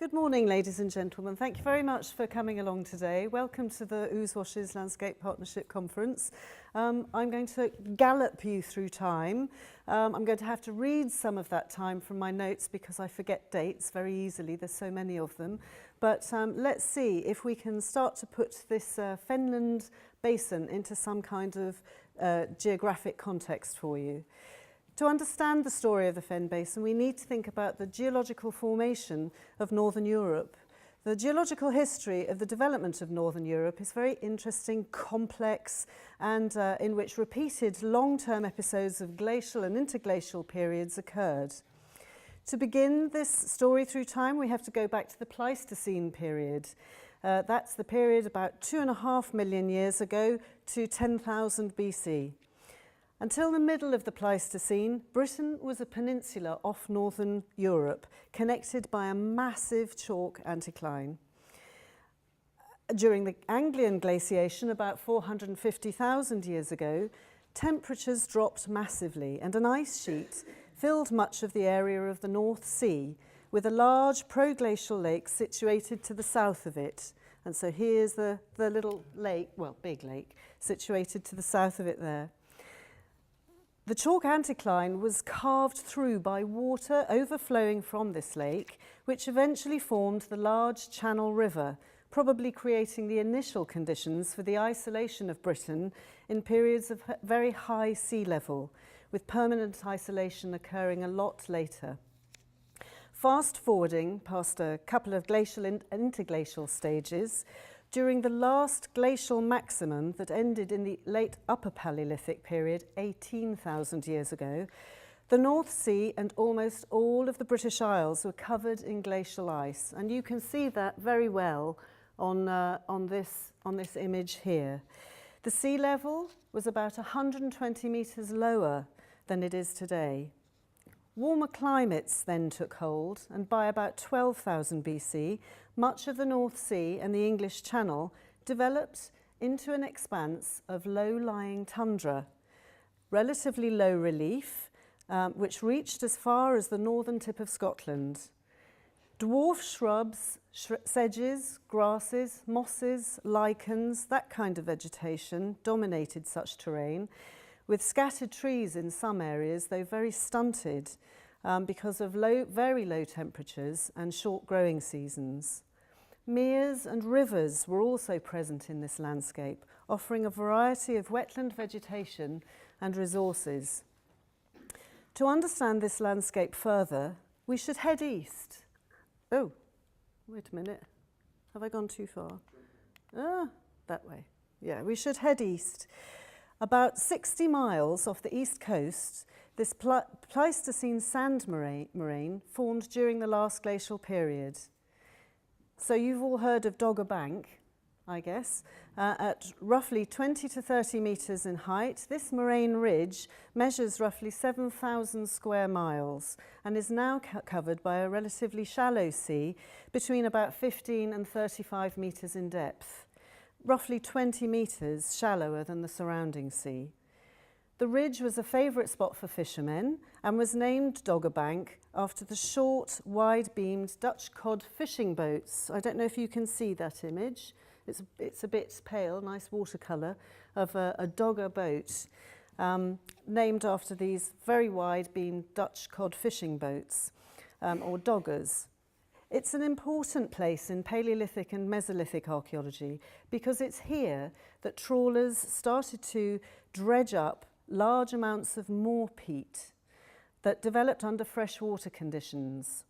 Good morning, ladies and gentlemen. Thank you very much for coming along today. Welcome to the Ouse Washes Landscape Partnership Conference. I'm going to gallop you through time. I'm going to have to read some of that time from my notes because I forget dates very easily. There's so many of them. But let's see if we can start to put this Finland Basin into some kind of geographic context for you. To understand the story of the Fen Basin, we need to think about the geological formation of Northern Europe. The geological history of the development of Northern Europe is very interesting, complex, and in which repeated long-term episodes of glacial and interglacial periods occurred. To begin this story through time, we have to go back to the Pleistocene period. That's the period about 2.5 million years ago to 10,000 BC. Until the middle of the Pleistocene, Britain was a peninsula off northern Europe, connected by a massive chalk anticline. During the Anglian glaciation, about 450,000 years ago, temperatures dropped massively and an ice sheet filled much of the area of the North Sea, with a large proglacial lake situated to the south of it. And so here's the little lake, well, big lake, situated to the south of it there. The chalk anticline was carved through by water overflowing from this lake, which eventually formed the large Channel River, probably creating the initial conditions for the isolation of Britain in periods of very high sea level, with permanent isolation occurring a lot later. Fast forwarding past a couple of glacial and interglacial stages, during the last glacial maximum that ended in the late Upper Paleolithic period, 18,000 years ago, the North Sea and almost all of the British Isles were covered in glacial ice. And you can see that very well on this image here. The sea level was about 120 metres lower than it is today. Warmer climates then took hold, and by about 12,000 BC, much of the North Sea and the English Channel developed into an expanse of low-lying tundra, relatively low relief, which reached as far as the northern tip of Scotland. Dwarf shrubs, sedges, grasses, mosses, lichens, that kind of vegetation dominated such terrain, with scattered trees in some areas, though very stunted because of very low temperatures and short growing seasons. Meres and rivers were also present in this landscape, offering a variety of wetland vegetation and resources. To understand this landscape further, we should head east. Oh, wait a minute. Have I gone too far? That way. Yeah, we should head east. About 60 miles off the east coast, this Pleistocene sand moraine formed during the last glacial period. So you've all heard of Dogger Bank, I guess. At roughly 20 to 30 metres in height, this moraine ridge measures roughly 7,000 square miles and is now covered by a relatively shallow sea between about 15 and 35 metres in depth, roughly 20 metres shallower than the surrounding sea. The ridge was a favourite spot for fishermen and was named Dogger Bank after the short, wide-beamed Dutch cod fishing boats. I don't know if you can see that image. It's a bit pale, nice watercolour of a dogger boat named after these very wide-beamed Dutch cod fishing boats, or doggers. It's an important place in Paleolithic and Mesolithic archaeology because it's here that trawlers started to dredge up large amounts of moor peat that developed under freshwater conditions.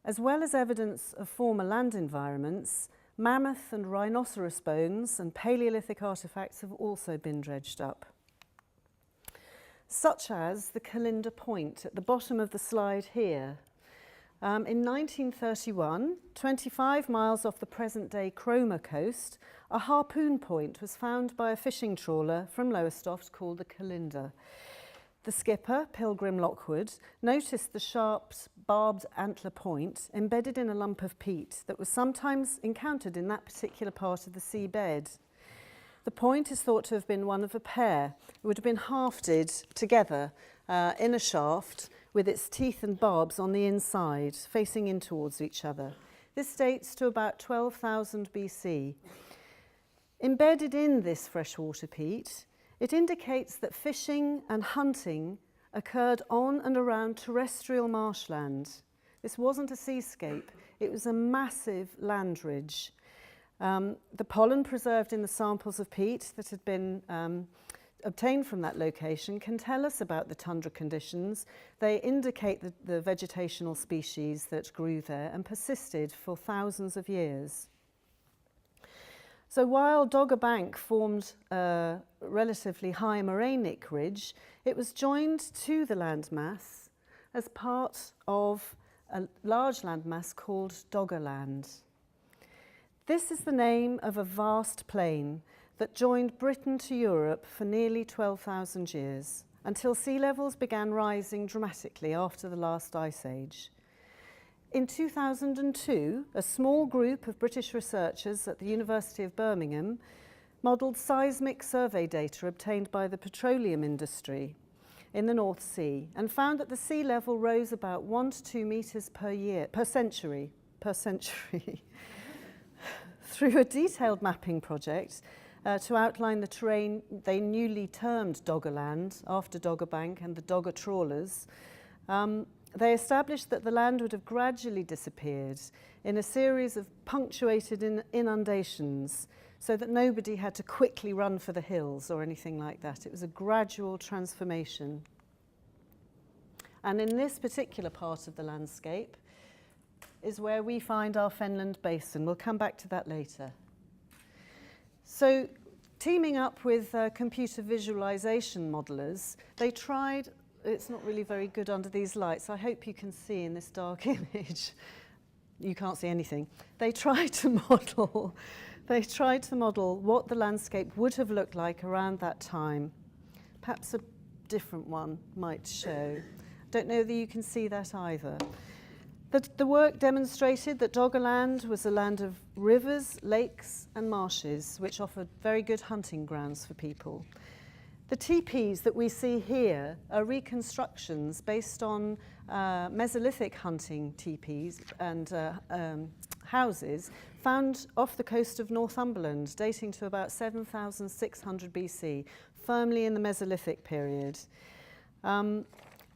As well as evidence of former land environments, mammoth and rhinoceros bones and Paleolithic artefacts have also been dredged up, such as the Calinda Point at the bottom of the slide here. In 1931, 25 miles off the present-day Cromer coast, a harpoon point was found by a fishing trawler from Lowestoft called the Calinda. The skipper, Pilgrim Lockwood, noticed the sharp, barbed antler point embedded in a lump of peat that was sometimes encountered in that particular part of the seabed. The point is thought to have been one of a pair. It would have been hafted together in a shaft with its teeth and barbs on the inside, facing in towards each other. This dates to about 12,000 BC. Embedded in this freshwater peat, it indicates that fishing and hunting occurred on and around terrestrial marshland. This wasn't a seascape, it was a massive land ridge. The pollen preserved in the samples of peat that had been obtained from that location can tell us about the tundra conditions. They indicate the vegetational species that grew there and persisted for thousands of years. So while Dogger Bank formed a relatively high morainic ridge, it was joined to the landmass as part of a large landmass called Doggerland. This is the name of a vast plain that joined Britain to Europe for nearly 12,000 years, until sea levels began rising dramatically after the last ice age. In 2002, a small group of British researchers at the University of Birmingham modelled seismic survey data obtained by the petroleum industry in the North Sea and found that the sea level rose about 1 to 2 metres per century. Through a detailed mapping project to outline the terrain they newly termed Doggerland after Dogger Bank and the Dogger trawlers, they established that the land would have gradually disappeared in a series of punctuated inundations so that nobody had to quickly run for the hills or anything like that. It was a gradual transformation. And in this particular part of the landscape is where we find our Finland Basin. We'll come back to that later. So teaming up with computer visualization modelers, they tried. It's not really very good under these lights. I hope you can see in this dark image. You can't see anything. They tried to model what the landscape would have looked like around that time. Perhaps a different one might show. Don't know that you can see that either. The work demonstrated that Doggerland was a land of rivers, lakes and marshes, which offered very good hunting grounds for people. The teepees that we see here are reconstructions based on Mesolithic hunting teepees and houses found off the coast of Northumberland, dating to about 7,600 BC, firmly in the Mesolithic period. And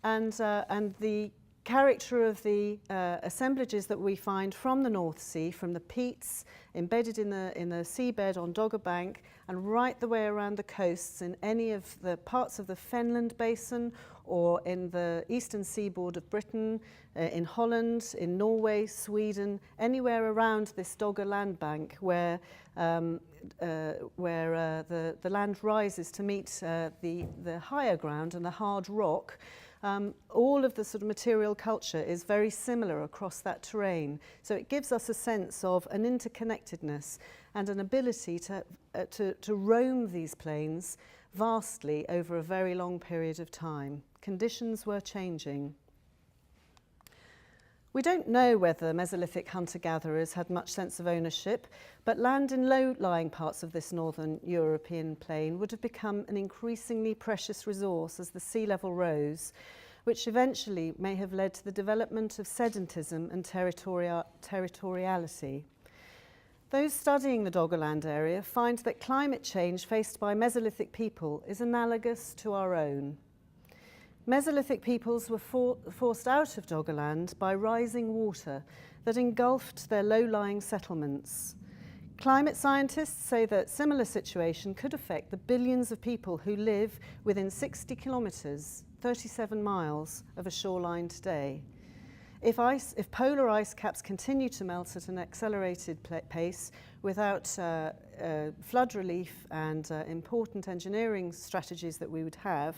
the character of the assemblages that we find from the North Sea, from the peats embedded in the seabed on Dogger Bank and right the way around the coasts in any of the parts of the Finland Basin or in the eastern seaboard of Britain, in Holland, in Norway, Sweden, anywhere around this Dogger land bank where the land rises to meet the higher ground and the hard rock. All of the sort of material culture is very similar across that terrain. So it gives us a sense of an interconnectedness and an ability to roam these plains vastly over a very long period of time. Conditions were changing. We don't know whether Mesolithic hunter-gatherers had much sense of ownership, but land in low-lying parts of this northern European plain would have become an increasingly precious resource as the sea level rose, which eventually may have led to the development of sedentism and territoriality. Those studying the Doggerland area find that climate change faced by Mesolithic people is analogous to our own. Mesolithic peoples were forced out of Doggerland by rising water that engulfed their low-lying settlements. Climate scientists say that similar situation could affect the billions of people who live within 60 kilometres, 37 miles of a shoreline today. If polar ice caps continue to melt at an accelerated pace without flood relief and important engineering strategies that we would have,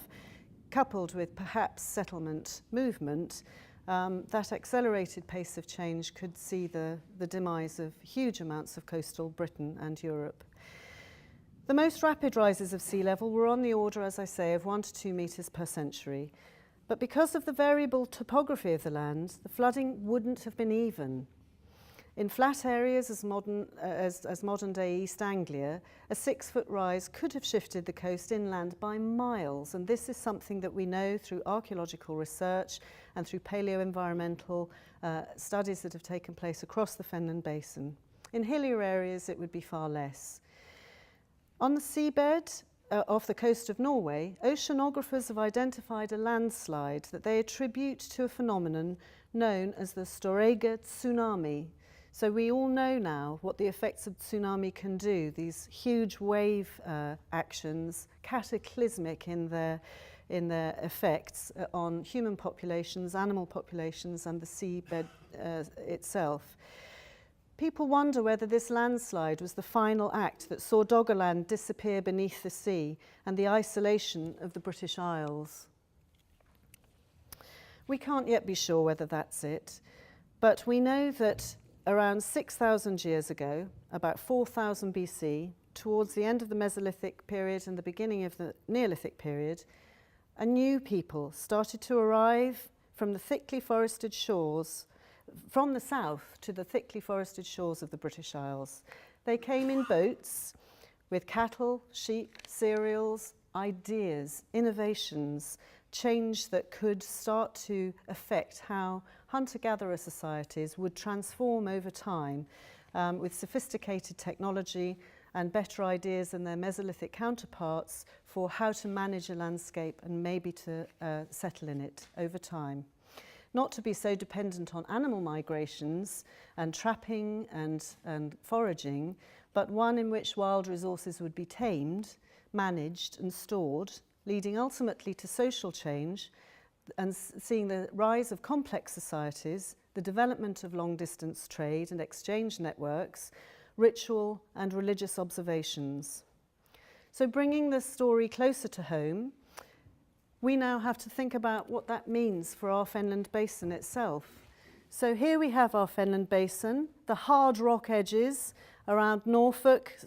coupled with perhaps settlement movement, that accelerated pace of change could see the demise of huge amounts of coastal Britain and Europe. The most rapid rises of sea level were on the order, as I say, of 1 to 2 metres per century. But because of the variable topography of the land, the flooding wouldn't have been even. In flat areas as modern-day East Anglia, a 6-foot rise could have shifted the coast inland by miles, and this is something that we know through archaeological research and through paleoenvironmental studies that have taken place across the Finland Basin. In hillier areas, it would be far less. On the seabed off the coast of Norway, oceanographers have identified a landslide that they attribute to a phenomenon known as the Gert Tsunami. So we all know now what the effects of tsunami can do, these huge wave actions, cataclysmic in their effects on human populations, animal populations and the seabed itself. People wonder whether this landslide was the final act that saw Doggerland disappear beneath the sea and the isolation of the British Isles. We can't yet be sure whether that's it, but we know that around 6,000 years ago, about 4,000 BC, towards the end of the Mesolithic period and the beginning of the Neolithic period, a new people started to arrive from the thickly forested shores, from the south to the thickly forested shores of the British Isles. They came in boats with cattle, sheep, cereals, ideas, innovations, change that could start to affect how hunter-gatherer societies would transform over time with sophisticated technology and better ideas than their Mesolithic counterparts for how to manage a landscape and maybe to settle in it over time. Not to be so dependent on animal migrations and trapping and foraging, but one in which wild resources would be tamed, managed and stored, leading ultimately to social change and seeing the rise of complex societies, the development of long-distance trade and exchange networks, ritual and religious observations. So bringing the story closer to home, we now have to think about what that means for our Finland Basin itself. So here we have our Finland Basin, the hard rock edges around Norfolk,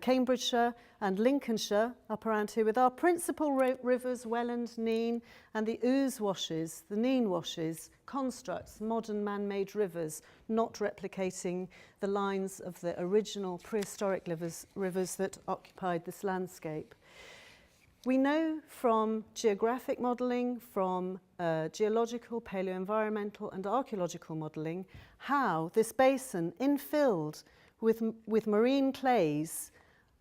Cambridgeshire and Lincolnshire, up around here with our principal rivers, Welland, Nene, and the Ouse Washes, the Nene Washes, constructs, modern man-made rivers, not replicating the lines of the original prehistoric rivers that occupied this landscape. We know from geographic modelling, from geological, paleoenvironmental and archaeological modelling how this basin infilled with marine clays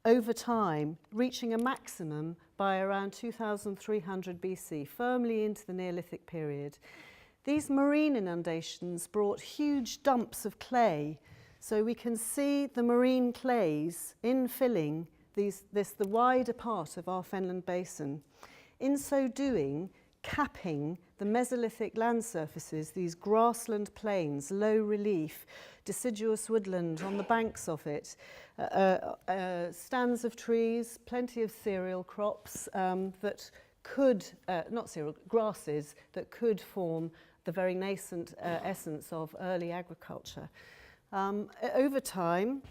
over time, reaching a maximum by around 2300 BC, firmly into the Neolithic period. These marine inundations brought huge dumps of clay, so we can see the marine clays infilling the wider part of our Finland Basin. In so doing, capping the Mesolithic land surfaces, these grassland plains, low relief, deciduous woodland on the banks of it, stands of trees, plenty of cereal crops that could, grasses that could form the very nascent essence of early agriculture. Over time,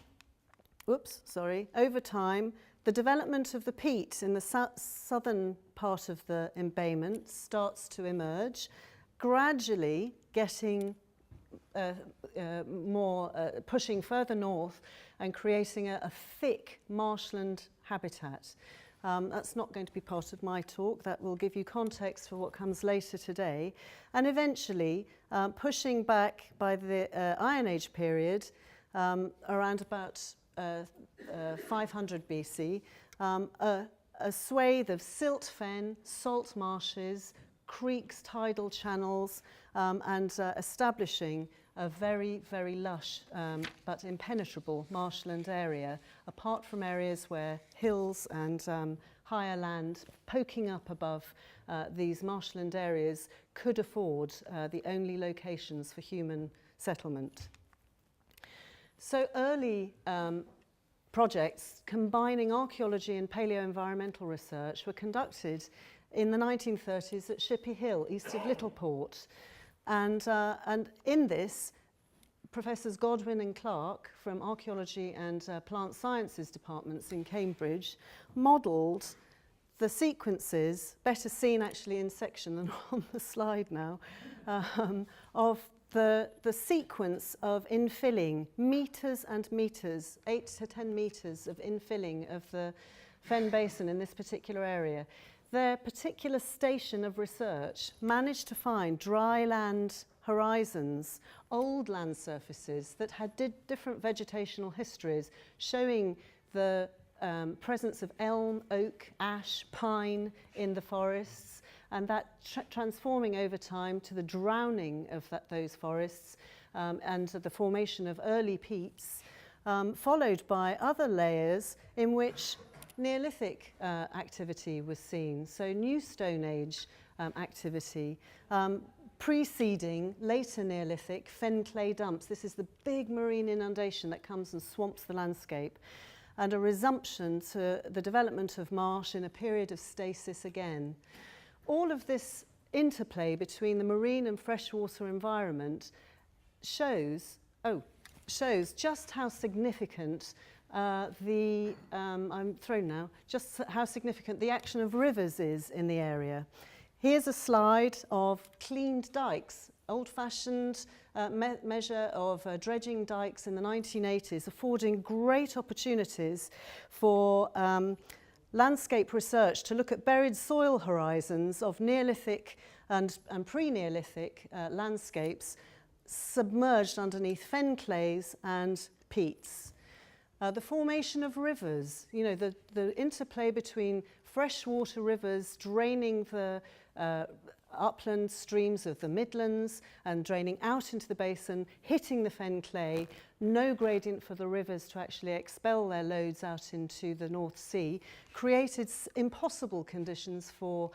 the development of the peat in the southern part of the embayment starts to emerge, gradually getting pushing further north and creating a thick marshland habitat. That's not going to be part of my talk. That will give you context for what comes later today. And eventually, pushing back by the Iron Age period, around about 500 BC, a swathe of silt fen, salt marshes, creeks, tidal channels, and establishing a very, very lush but impenetrable marshland area, apart from areas where hills and higher land poking up above these marshland areas could afford the only locations for human settlement. So early projects combining archaeology and paleoenvironmental research were conducted in the 1930s at Shippey Hill, east of Littleport. And in this, Professors Godwin and Clark from Archaeology and Plant Sciences departments in Cambridge modelled the sequences, better seen actually in section than on the slide now, of the sequence of infilling, metres and metres, 8 to 10 metres of infilling of the Fen Basin in this particular area, their particular station of research managed to find dry land horizons, old land surfaces that had different vegetational histories, showing the presence of elm, oak, ash, pine in the forests, and that transforming over time to the drowning of those forests and the formation of early peats, followed by other layers in which Neolithic activity was seen, so new Stone Age activity, preceding later Neolithic fen clay dumps. This is the big marine inundation that comes and swamps the landscape, and a resumption to the development of marsh in a period of stasis again. All of this interplay between the marine and freshwater environment shows just how significant I'm thrown now, just how significant the action of rivers is in the area. Here's a slide of cleaned dikes, old-fashioned measure of dredging dikes in the 1980s, affording great opportunities for landscape research to look at buried soil horizons of Neolithic and pre-Neolithic landscapes submerged underneath fen clays and peats. The formation of rivers, you know, the interplay between freshwater rivers draining the upland streams of the Midlands and draining out into the basin, hitting the fen clay, no gradient for the rivers to actually expel their loads out into the North Sea, created impossible conditions for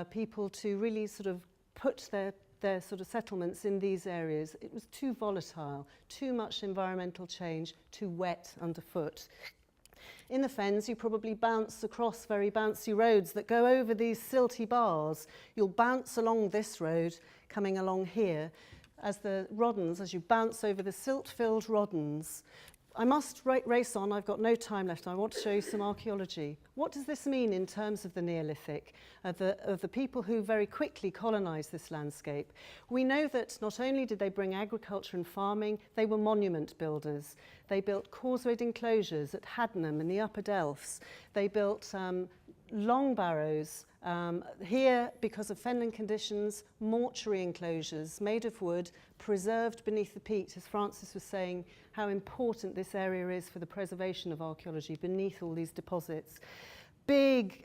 people to really sort of put their sort of settlements in these areas. It was too volatile, too much environmental change, too wet underfoot. In the fens, you probably bounce across very bouncy roads that go over these silty bars. You'll bounce along this road, coming along here, as you bounce over the silt-filled Roddens. I must race on, I've got no time left. I want to show you some archaeology. What does this mean in terms of the Neolithic, of the people who very quickly colonised this landscape? We know that not only did they bring agriculture and farming, they were monument builders. They built causewayed enclosures at Hadnam in the Upper Delphs. They built long barrows. Here, because of fenland conditions, mortuary enclosures made of wood, preserved beneath the peat, as Francis was saying, how important this area is for the preservation of archaeology beneath all these deposits. Big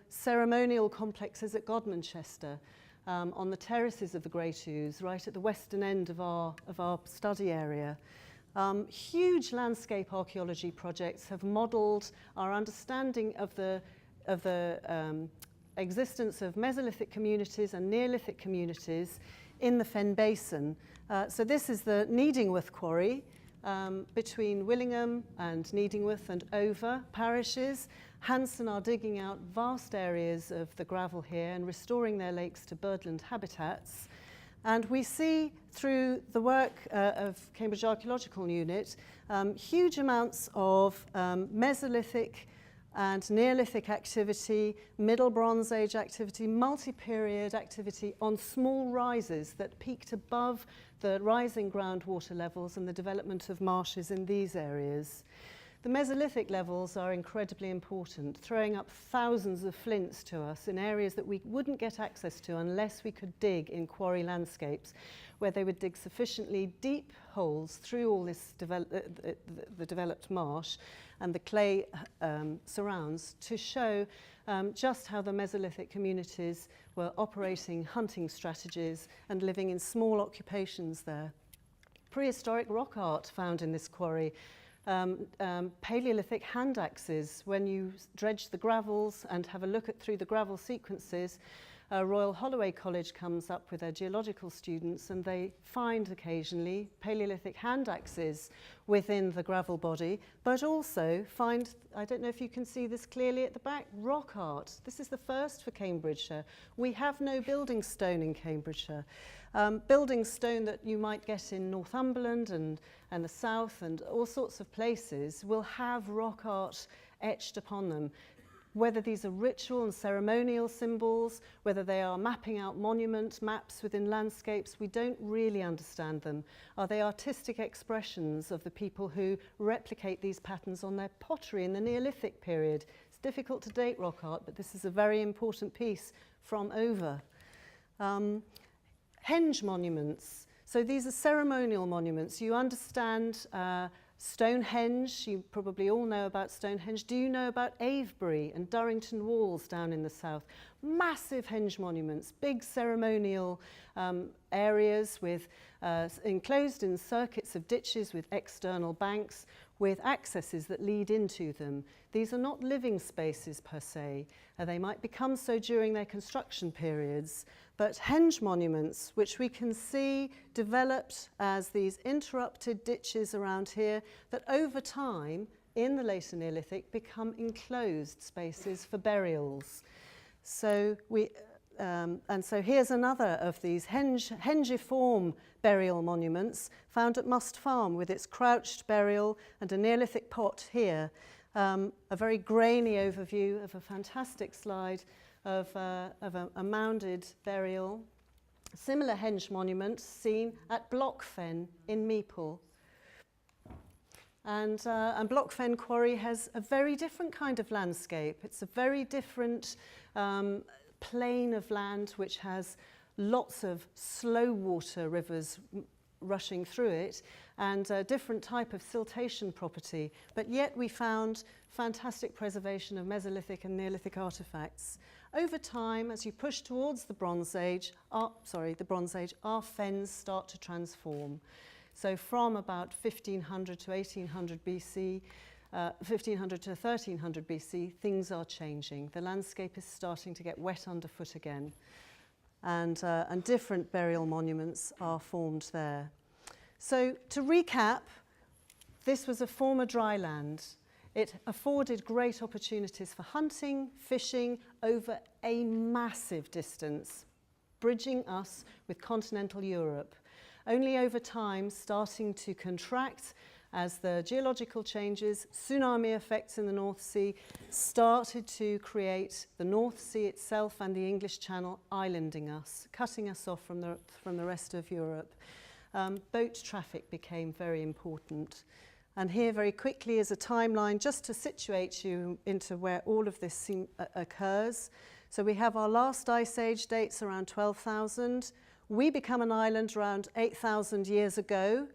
ceremonial complexes at Godmanchester, on the terraces of the Great Ouse, right at the western end of our study area. Huge landscape archaeology projects have modelled our understanding of the existence of Mesolithic communities and Neolithic communities in the Fen Basin. So this is the Needingworth quarry between Willingham and Needingworth and Over parishes. Hanson are digging out vast areas of the gravel here and restoring their lakes to birdland habitats. And we see through the work of Cambridge Archaeological Unit huge amounts of Mesolithic and Neolithic activity, Middle Bronze Age activity, multi-period activity on small rises that peaked above the rising groundwater levels and the development of marshes in these areas. The Mesolithic levels are incredibly important, throwing up thousands of flints to us in areas that we wouldn't get access to unless we could dig in quarry landscapes, where they would dig sufficiently deep holes through all this the developed marsh and the clay surrounds to show just how the Mesolithic communities were operating hunting strategies and living in small occupations there. Prehistoric rock art found in this quarry. Paleolithic hand axes. When you dredge the gravels and have a look through the gravel sequences, Royal Holloway College comes up with their geological students and they find occasionally Paleolithic hand axes within the gravel body, but also find, I don't know if you can see this clearly at the back, rock art. This is the first for Cambridgeshire. We have no building stone in Cambridgeshire. Building stone that you might get in Northumberland and the south and all sorts of places will have rock art etched upon them. Whether these are ritual and ceremonial symbols, whether they are mapping out monument maps within landscapes, we don't really understand them. Are they artistic expressions of the people who replicate these patterns on their pottery in the Neolithic period? It's difficult to date rock art, but this is a very important piece from over. Henge monuments. So these are ceremonial monuments. You understand Stonehenge, you probably all know about Stonehenge. Do you know about Avebury and Durrington Walls down in the south? Massive henge monuments, big ceremonial areas with enclosed in circuits of ditches with external banks, with accesses that lead into them. These are not living spaces per se. They might become so during their construction periods, but henge monuments, which we can see developed as these interrupted ditches around here, that over time in the later Neolithic become enclosed spaces for burials. So so here's another of these hengiform burial monuments found at Must Farm, with its crouched burial and a Neolithic pot here. A very grainy overview of a fantastic slide of a mounded burial. Similar henge monument seen at Blockfen in Meeple. And Blockfen Quarry has a very different kind of landscape. It's a very different plain of land which has lots of slow water rivers rushing through it, and a different type of siltation property. But yet we found fantastic preservation of Mesolithic and Neolithic artifacts. Over time, as you push towards the Bronze Age, our fens start to transform. So from about 1500 to 1800 BC, 1500 to 1300 BC, things are changing. The landscape is starting to get wet underfoot again, and different burial monuments are formed there. So to recap, this was a former dry land. It afforded great opportunities for hunting, fishing over a massive distance, bridging us with continental Europe. Only over time starting to contract as the geological changes, tsunami effects in the North Sea started to create the North Sea itself and the English Channel islanding us, cutting us off from the rest of Europe. Boat traffic became very important. And here very quickly is a timeline just to situate you into where all of this occurs. So we have our last ice age dates around 12,000. We become an island around 8,000 years ago.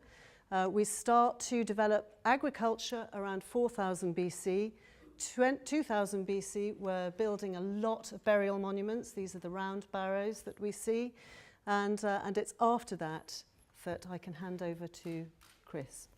We start to develop agriculture around 4,000 BC. 2000 BC, we're building a lot of burial monuments. These are the round barrows that we see. And it's after that that I can hand over to Chris.